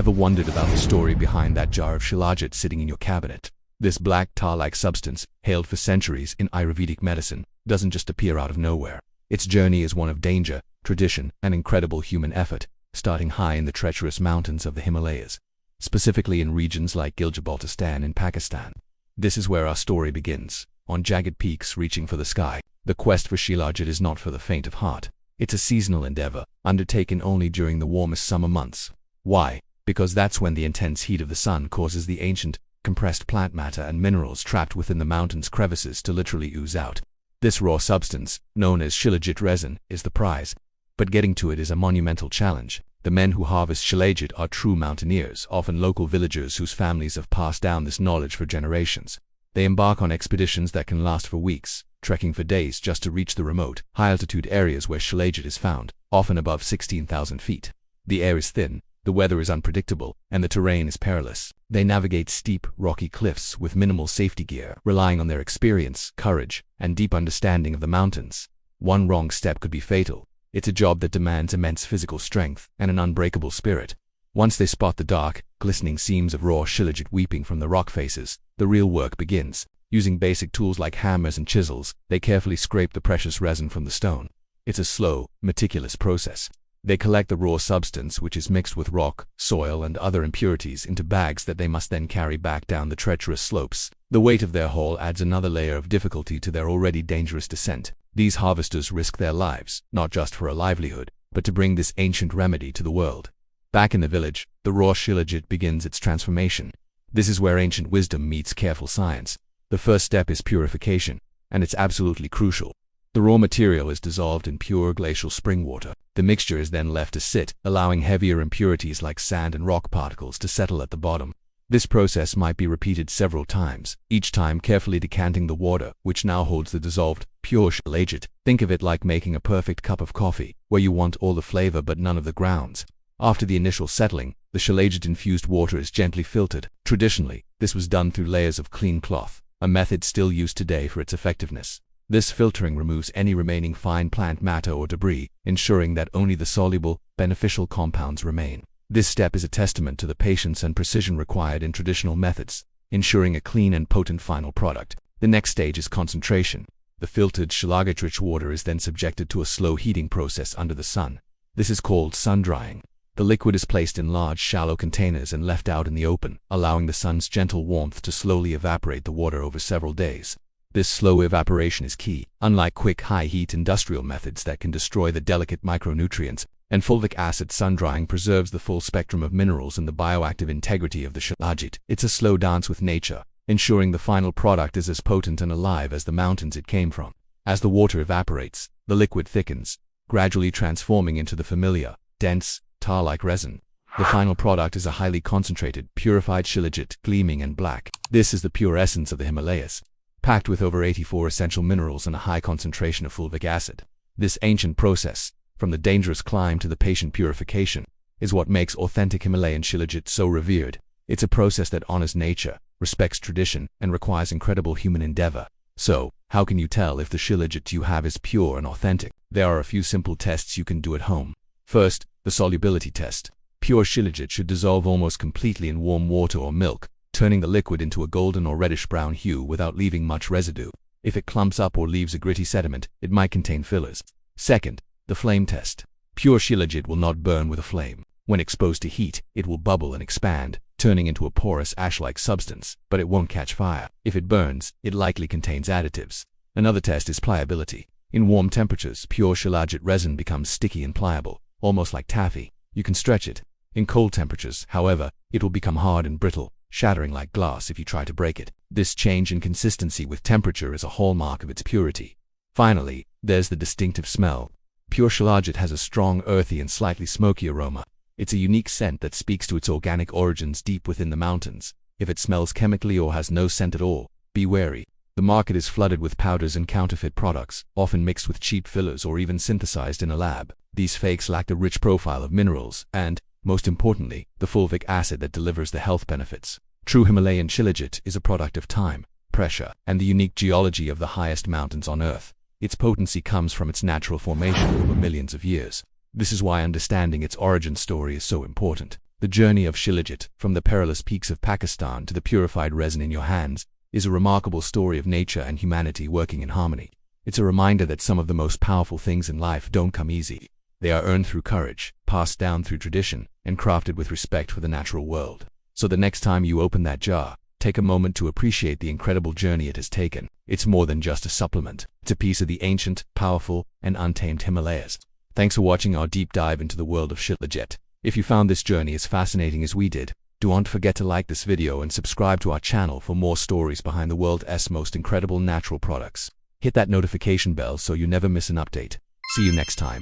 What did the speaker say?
Ever wondered about the story behind that jar of Shilajit sitting in your cabinet? This black tar-like substance, hailed for centuries in Ayurvedic medicine, doesn't just appear out of nowhere. Its journey is one of danger, tradition, and incredible human effort, starting high in the treacherous mountains of the Himalayas, specifically in regions like Gilgit-Baltistan in Pakistan. This is where our story begins, on jagged peaks reaching for the sky. The quest for Shilajit is not for the faint of heart. It's a seasonal endeavor, undertaken only during the warmest summer months. Why? Because that's when the intense heat of the sun causes the ancient, compressed plant matter and minerals trapped within the mountain's crevices to literally ooze out. This raw substance, known as Shilajit resin, is the prize. But getting to it is a monumental challenge. The men who harvest Shilajit are true mountaineers, often local villagers whose families have passed down this knowledge for generations. They embark on expeditions that can last for weeks, trekking for days just to reach the remote, high-altitude areas where Shilajit is found, often above 16,000 feet. The air is thin, the weather is unpredictable, and the terrain is perilous. They navigate steep, rocky cliffs with minimal safety gear, relying on their experience, courage, and deep understanding of the mountains. One wrong step could be fatal. It's a job that demands immense physical strength and an unbreakable spirit. Once they spot the dark, glistening seams of raw Shilajit weeping from the rock faces, the real work begins. Using basic tools like hammers and chisels, they carefully scrape the precious resin from the stone. It's a slow, meticulous process. They collect the raw substance, which is mixed with rock, soil, and other impurities, into bags that they must then carry back down the treacherous slopes. The weight of their haul adds another layer of difficulty to their already dangerous descent. These harvesters risk their lives, not just for a livelihood, but to bring this ancient remedy to the world. Back in the village, the raw Shilajit begins its transformation. This is where ancient wisdom meets careful science. The first step is purification, and it's absolutely crucial. The raw material is dissolved in pure glacial spring water. The mixture is then left to sit, allowing heavier impurities like sand and rock particles to settle at the bottom. This process might be repeated several times, each time carefully decanting the water, which now holds the dissolved, pure Shilajit. Think of it like making a perfect cup of coffee, where you want all the flavor but none of the grounds. After the initial settling, the Shilajit-infused water is gently filtered. Traditionally, this was done through layers of clean cloth, a method still used today for its effectiveness. This filtering removes any remaining fine plant matter or debris, ensuring that only the soluble, beneficial compounds remain. This step is a testament to the patience and precision required in traditional methods, ensuring a clean and potent final product. The next stage is concentration. The filtered Shilajit-rich water is then subjected to a slow heating process under the sun. This is called sun-drying. The liquid is placed in large, shallow containers and left out in the open, allowing the sun's gentle warmth to slowly evaporate the water over several days. This slow evaporation is key. Unlike quick, high-heat industrial methods that can destroy the delicate micronutrients, and fulvic acid sun-drying preserves the full spectrum of minerals and the bioactive integrity of the Shilajit. It's a slow dance with nature, ensuring the final product is as potent and alive as the mountains it came from. As the water evaporates, the liquid thickens, gradually transforming into the familiar, dense, tar-like resin. The final product is a highly concentrated, purified Shilajit, gleaming and black. This is the pure essence of the Himalayas, packed with over 84 essential minerals and a high concentration of fulvic acid. This ancient process, from the dangerous climb to the patient purification, is what makes authentic Himalayan Shilajit so revered. It's a process that honors nature, respects tradition, and requires incredible human endeavor. So, how can you tell if the Shilajit you have is pure and authentic? There are a few simple tests you can do at home. First, the solubility test. Pure Shilajit should dissolve almost completely in warm water or milk, turning the liquid into a golden or reddish-brown hue without leaving much residue. If it clumps up or leaves a gritty sediment, it might contain fillers. Second, the flame test. Pure Shilajit will not burn with a flame. When exposed to heat, it will bubble and expand, turning into a porous ash-like substance, but it won't catch fire. If it burns, it likely contains additives. Another test is pliability. In warm temperatures, pure Shilajit resin becomes sticky and pliable, almost like taffy. You can stretch it. In cold temperatures, however, it will become hard and brittle, shattering like glass if you try to break it. This change in consistency with temperature is a hallmark of its purity. Finally, there's the distinctive smell. Pure Shilajit has a strong, earthy, and slightly smoky aroma. It's a unique scent that speaks to its organic origins deep within the mountains. If it smells chemically or has no scent at all, be wary. The market is flooded with powders and counterfeit products, often mixed with cheap fillers or even synthesized in a lab. These fakes lack the rich profile of minerals and, most importantly, the fulvic acid that delivers the health benefits. True Himalayan Shilajit is a product of time, pressure, and the unique geology of the highest mountains on Earth. Its potency comes from its natural formation over millions of years. This is why understanding its origin story is so important. The journey of Shilajit, from the perilous peaks of Pakistan to the purified resin in your hands, is a remarkable story of nature and humanity working in harmony. It's a reminder that some of the most powerful things in life don't come easy. They are earned through courage, passed down through tradition, and crafted with respect for the natural world. So the next time you open that jar, take a moment to appreciate the incredible journey it has taken. It's more than just a supplement. It's a piece of the ancient, powerful, and untamed Himalayas. Thanks for watching our deep dive into the world of Shilajit. If you found this journey as fascinating as we did, don't forget to like this video and subscribe to our channel for more stories behind the world's most incredible natural products. Hit that notification bell so you never miss an update. See you next time.